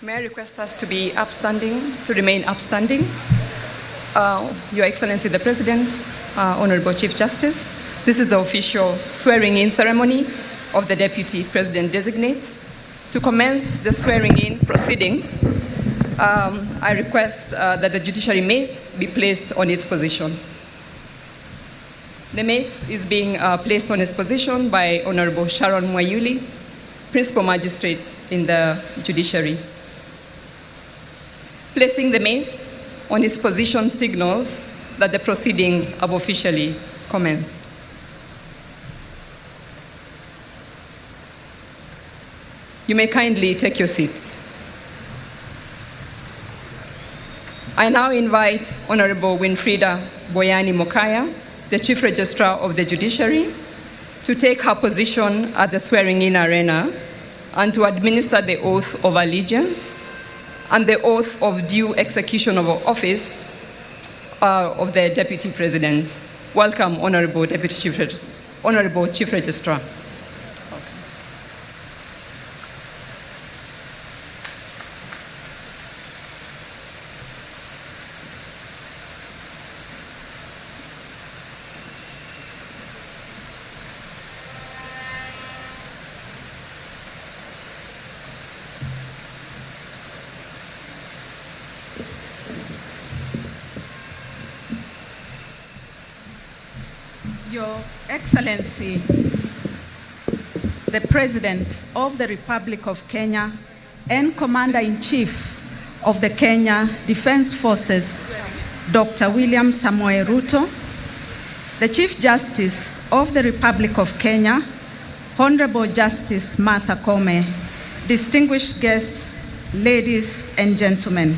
May I request us to be upstanding, to remain upstanding? Your Excellency the President, Honorable Chief Justice, this is the official swearing-in ceremony of the Deputy President-designate. To commence the swearing-in proceedings, I request that the judiciary mace be placed on its position. The mace is being placed on its position by Honorable Sharon Mwayuli, Principal Magistrate in the Judiciary. Placing the mace on its position signals that the proceedings have officially commenced. You may kindly take your seats. I now invite Honorable Winfrida Boyani Mokaya, the Chief Registrar of the Judiciary, to take her position at the swearing-in arena and to administer the oath of allegiance and the oath of due execution of office of the Deputy President. Welcome, Honorable Chief Registrar. Your Excellency, the President of the Republic of Kenya and Commander-in-Chief of the Kenya Defense Forces, Dr. William Samoei Ruto, the Chief Justice of the Republic of Kenya, Honorable Justice Martha Koome, distinguished guests, ladies and gentlemen.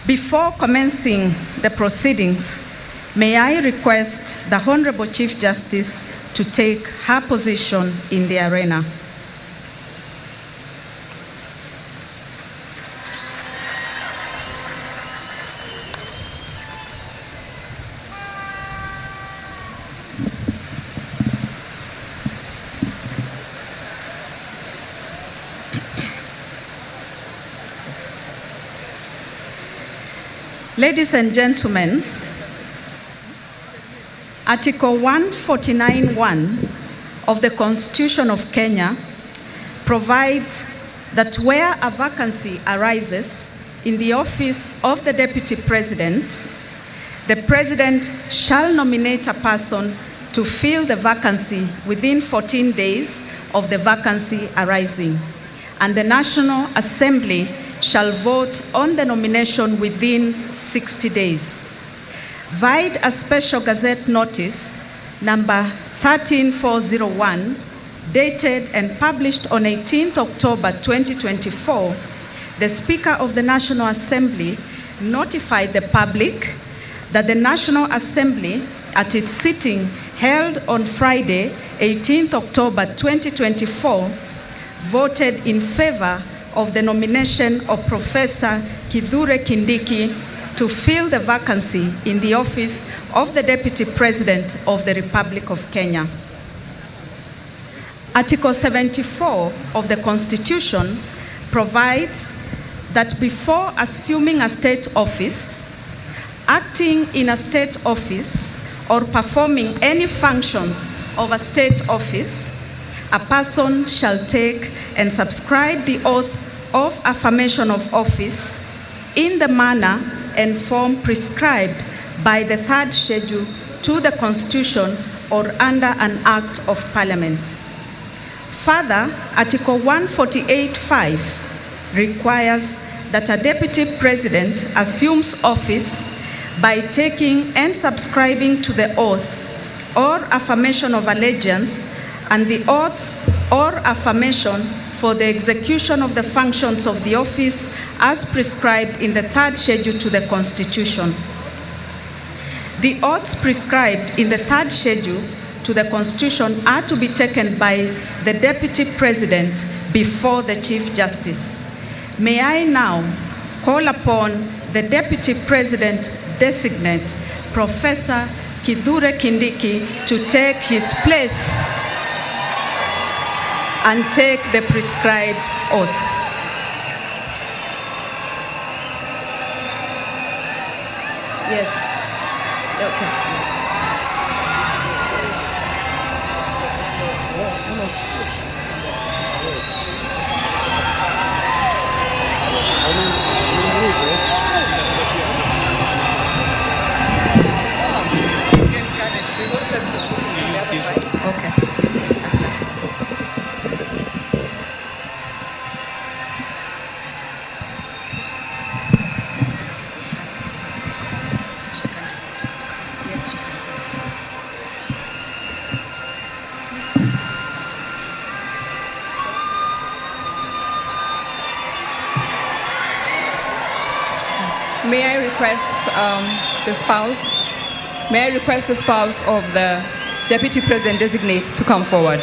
Before commencing the proceedings, may I request the Honorable Chief Justice to take her position in the arena. Ladies and gentlemen, Article 149(1) of the Constitution of Kenya provides that where a vacancy arises in the office of the Deputy President, the President shall nominate a person to fill the vacancy within 14 days of the vacancy arising, and the National Assembly shall vote on the nomination within 60 days. Vide a special gazette notice number 13401, dated and published on 18th October 2024, the Speaker of the National Assembly notified the public that the National Assembly, at its sitting held on Friday, 18th October 2024, voted in favor of the nomination of Professor Kithure Kindiki to fill the vacancy in the office of the Deputy President of the Republic of Kenya. Article 74 of the Constitution provides that before assuming a state office, acting in a state office, or performing any functions of a state office, a person shall take and subscribe the oath of affirmation of office in the manner and form prescribed by the third schedule to the Constitution or under an Act of Parliament. Further, Article 148(5) requires that a Deputy President assumes office by taking and subscribing to the oath or affirmation of allegiance and the oath or affirmation for the execution of the functions of the office as prescribed in the third schedule to the Constitution. The oaths prescribed in the third schedule to the Constitution are to be taken by the Deputy President before the Chief Justice. May I now call upon the Deputy President designate, Professor Kithure Kindiki, to take his place and take the prescribed oaths. Yes. Okay. Okay, this will adjust. Yes, she can. May I request the spouse? May I request the spouse of the Deputy President designate to come forward?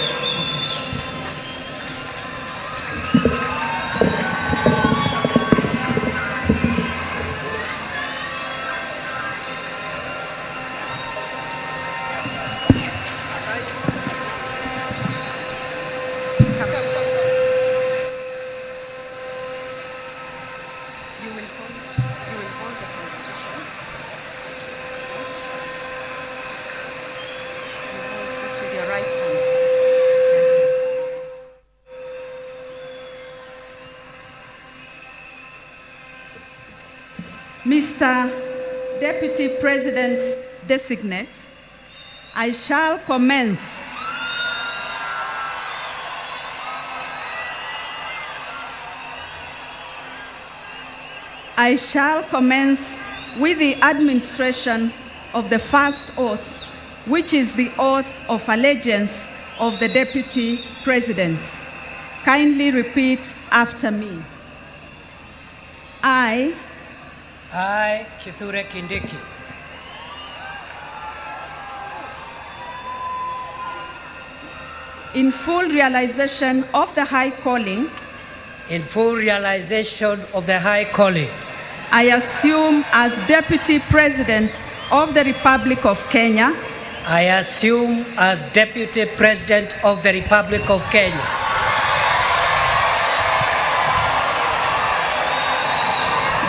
You will hold the Constitution. You hold this with your right hand. Mr. Deputy President Designate, I shall commence with the administration of the first oath, which is the oath of allegiance of the Deputy President. Kindly repeat after me. I, Kithure Kindiki, in full realization of the high calling, I assume as Deputy President of the Republic of Kenya,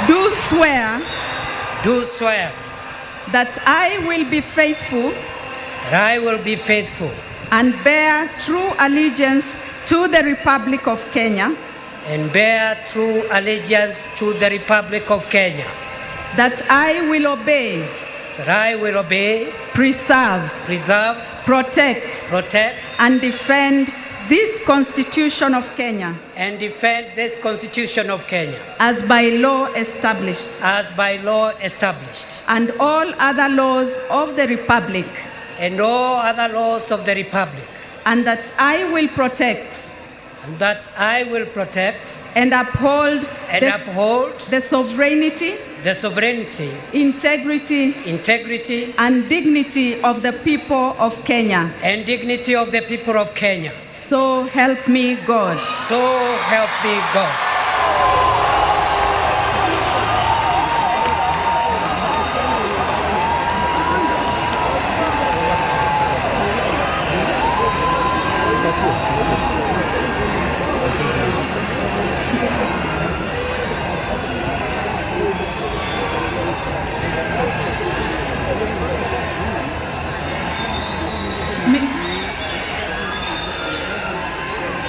do swear that I will be faithful and bear true allegiance to the Republic of Kenya, that I will obey, preserve, protect, and defend this Constitution of Kenya, as by law established, and all other laws of the Republic, and that I will protect and uphold the sovereignty, integrity, and dignity of the people of Kenya. So help me God.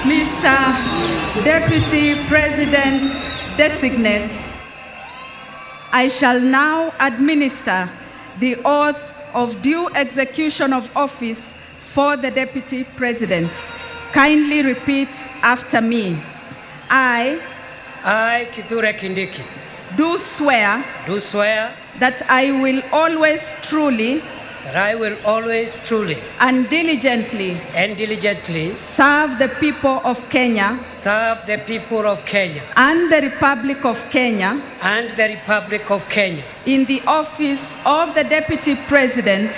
Mr. Deputy President Designate, I shall now administer the oath of due execution of office for the Deputy President. Kindly repeat after me. I, Kithure Kindiki, do swear that I will always truly and diligently serve the people of Kenya and the Republic of Kenya in the office of the Deputy President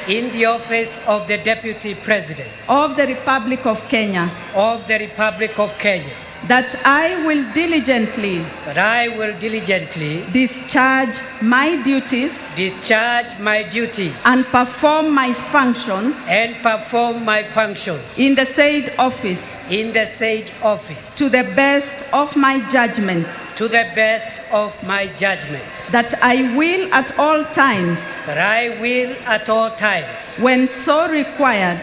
of the Republic of Kenya that I will diligently discharge my duties and perform my functions in the said office to the best of my judgment, that I will at all times, when so required,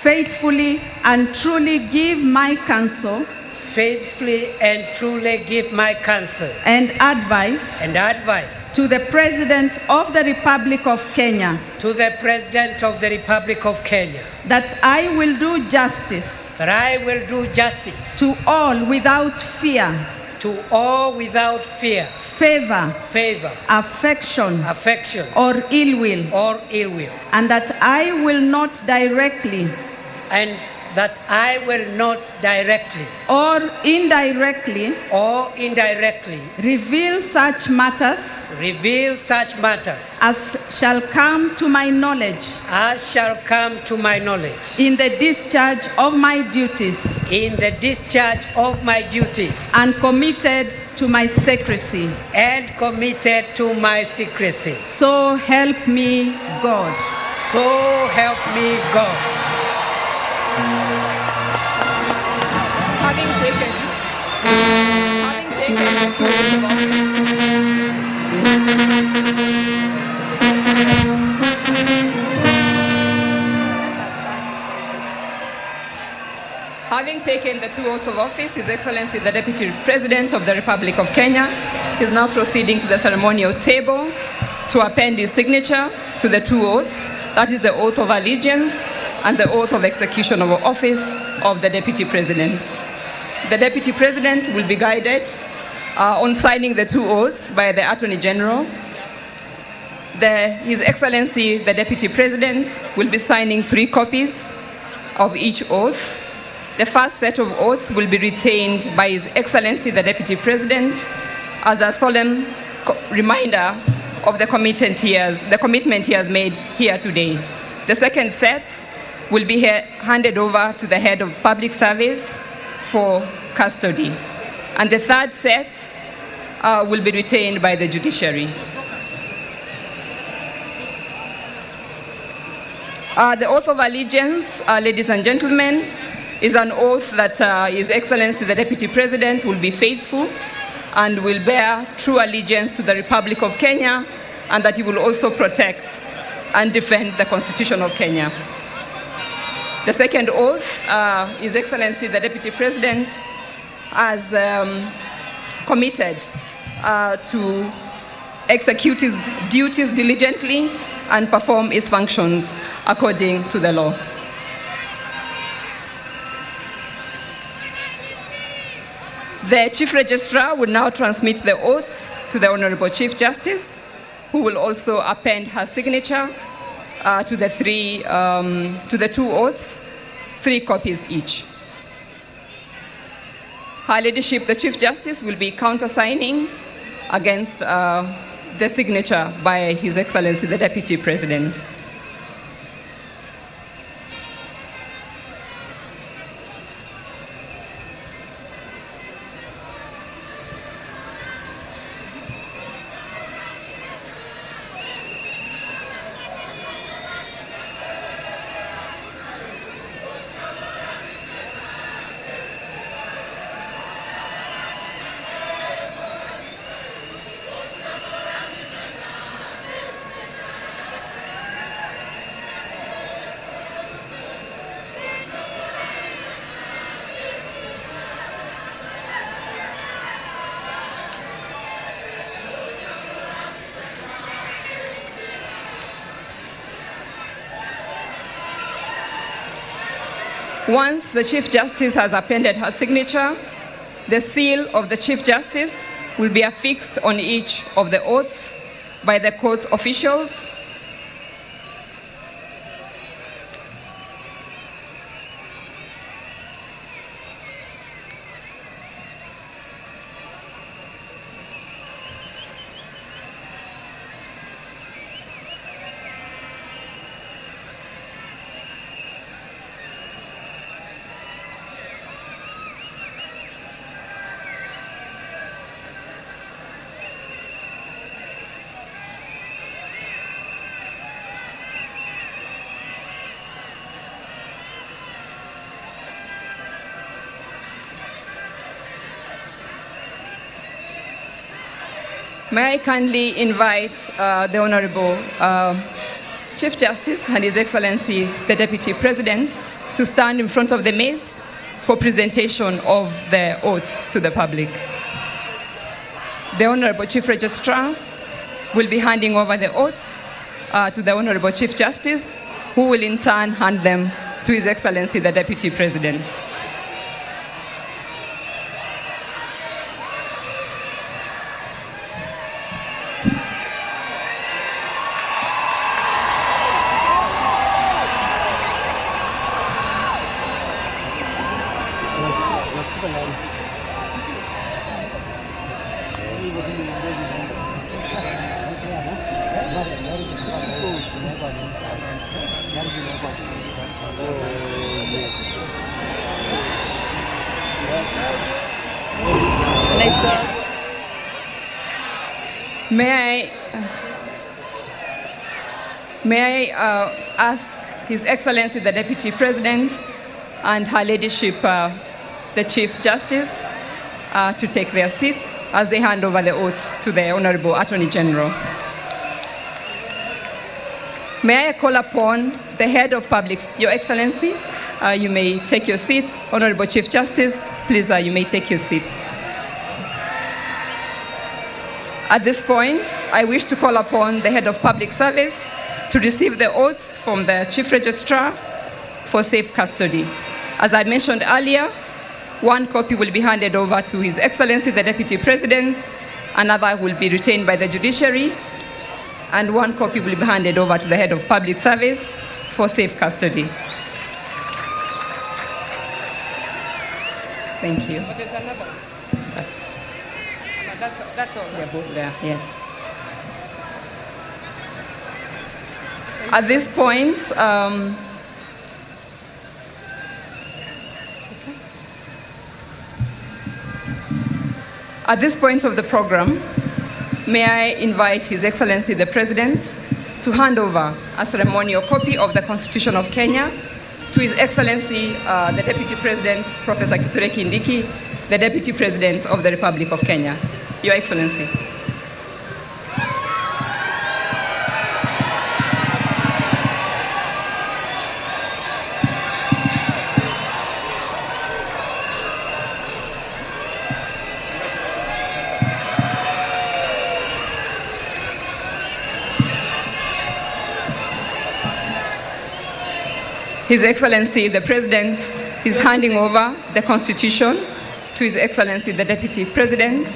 faithfully and truly give my counsel and advice to the President of the Republic of Kenya, that I will do justice to all without fear, favor, affection, or ill will, and that I will not directly or indirectly reveal such matters as shall come to my knowledge in the discharge of my duties and committed to my secrecy. So help me God. Having taken the two oaths of office, His Excellency the Deputy President of the Republic of Kenya is now proceeding to the ceremonial table to append his signature to the two oaths, that is the oath of allegiance and the oath of execution of office of the Deputy President. The Deputy President will be guided on signing the two oaths by the Attorney General. His Excellency the Deputy President will be signing 3 copies of each oath. The first set of oaths will be retained by His Excellency the Deputy President as a solemn reminder of the commitment he has made here today. The second set will be handed over to the head of public service for custody. And the third set will be retained by the judiciary. The oath of allegiance, ladies and gentlemen, is an oath that His Excellency the Deputy President will be faithful and will bear true allegiance to the Republic of Kenya, and that he will also protect and defend the Constitution of Kenya. The second oath, His Excellency the Deputy President has committed to execute his duties diligently and perform his functions according to the law. The Chief Registrar will now transmit the oaths to the Honorable Chief Justice, who will also append her signature to the two oaths, 3 copies each. Her Ladyship, the Chief Justice, will be countersigning against the signature by His Excellency the Deputy President. Once the Chief Justice has appended her signature, the seal of the Chief Justice will be affixed on each of the oaths by the court officials. May I kindly invite the Honorable Chief Justice and His Excellency, the Deputy President, to stand in front of the maze for presentation of the oath to the public. The Honorable Chief Registrar will be handing over the oaths to the Honorable Chief Justice, who will in turn hand them to His Excellency, the Deputy President. May I ask His Excellency, the Deputy President, and Her Ladyship, the Chief Justice, to take their seats as they hand over the oath to the Honorable Attorney General. May I call upon the Head of Public, Your Excellency, you may take your seat. Honorable Chief Justice, please, you may take your seat. At this point, I wish to call upon the Head of Public Service to receive the oaths from the Chief Registrar for safe custody. As I mentioned earlier, one copy will be handed over to His Excellency, the Deputy President, another will be retained by the judiciary, and one copy will be handed over to the Head of Public Service for safe custody. Thank you. But there's another. That's all. They're both there, yes. At this point, of the program, may I invite His Excellency the President to hand over a ceremonial copy of the Constitution of Kenya to His Excellency the Deputy President, Professor Kithure Kindiki, the Deputy President of the Republic of Kenya. Your Excellency. His Excellency, the President, is handing over the Constitution to His Excellency, the Deputy President.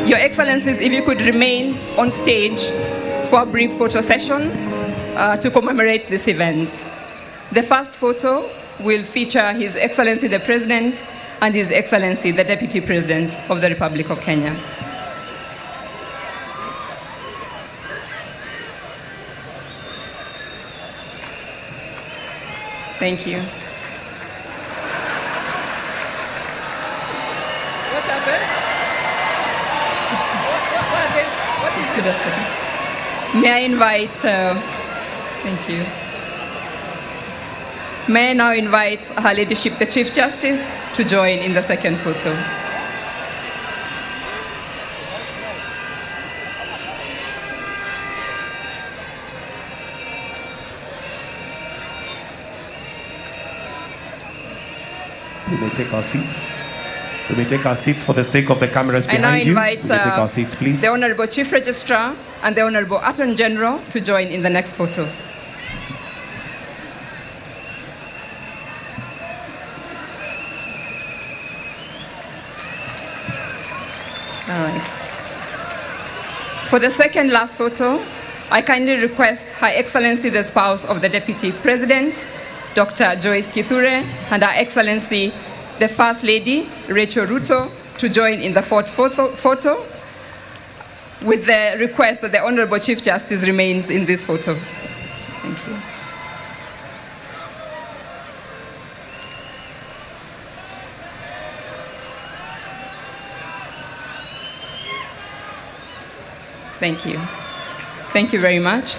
Your Excellencies, if you could remain on stage for a brief photo session to commemorate this event. The first photo will feature His Excellency, the President, and His Excellency, the Deputy President of the Republic of Kenya. Thank you. What happened? What is it? May I invite, thank you. May I now invite Her Ladyship, the Chief Justice, to join in the second photo. We may take our seats. We may take our seats for the sake of the cameras behind you. We may take our seats, please. The Honorable Chief Registrar and the Honorable Attorney General to join in the next photo. All right. For the second last photo, I kindly request Her Excellency, the spouse of the Deputy President, Dr. Joyce Kithure, and Her Excellency, the First Lady, Rachel Ruto, to join in the fourth photo, with the request that the Honorable Chief Justice remains in this photo. Thank you. Thank you. Thank you very much.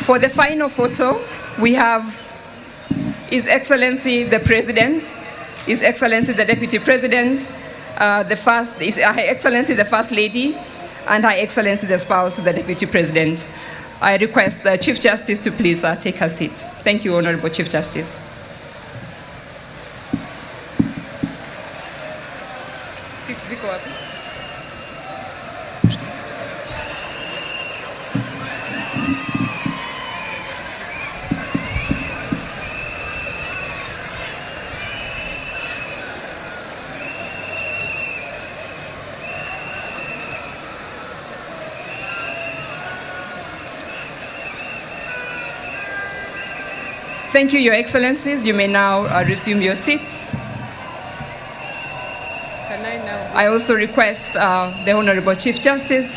For the final photo, we have His Excellency the President, His Excellency the Deputy President, Her Excellency the First Lady, and Her Excellency the spouse of the Deputy President. I request the Chief Justice to please take her seat. Thank you, Honorable Chief Justice. Thank you, Your Excellencies. You may now resume your seats. I also request the Honorable Chief Justice,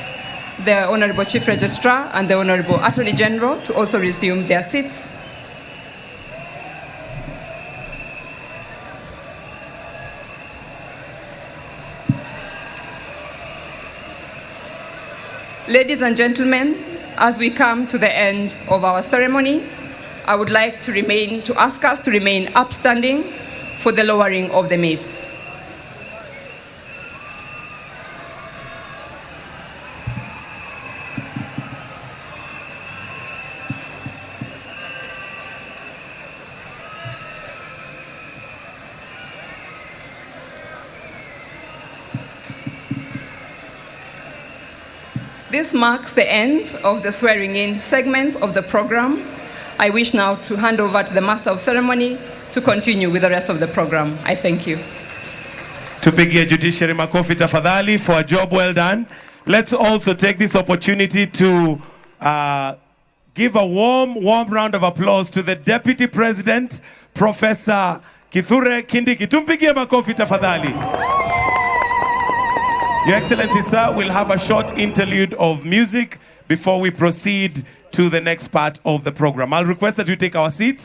the Honorable Chief Registrar, and the Honorable Attorney General to also resume their seats. Ladies and gentlemen, as we come to the end of our ceremony, I would like to ask us to remain upstanding for the lowering of the mace. This marks the end of the swearing-in segment of the program. I wish now to hand over to the Master of Ceremony to continue with the rest of the program. I thank you. Tupigie Judiciary makofi tafadhali for a job well done. Let's also take this opportunity to give a warm round of applause to the Deputy President, Professor Kithure Kindiki. Tumpigie makofi tafadhali. Your Excellency, sir, we'll have a short interlude of music before we proceed to the next part of the program. I'll request that we take our seats.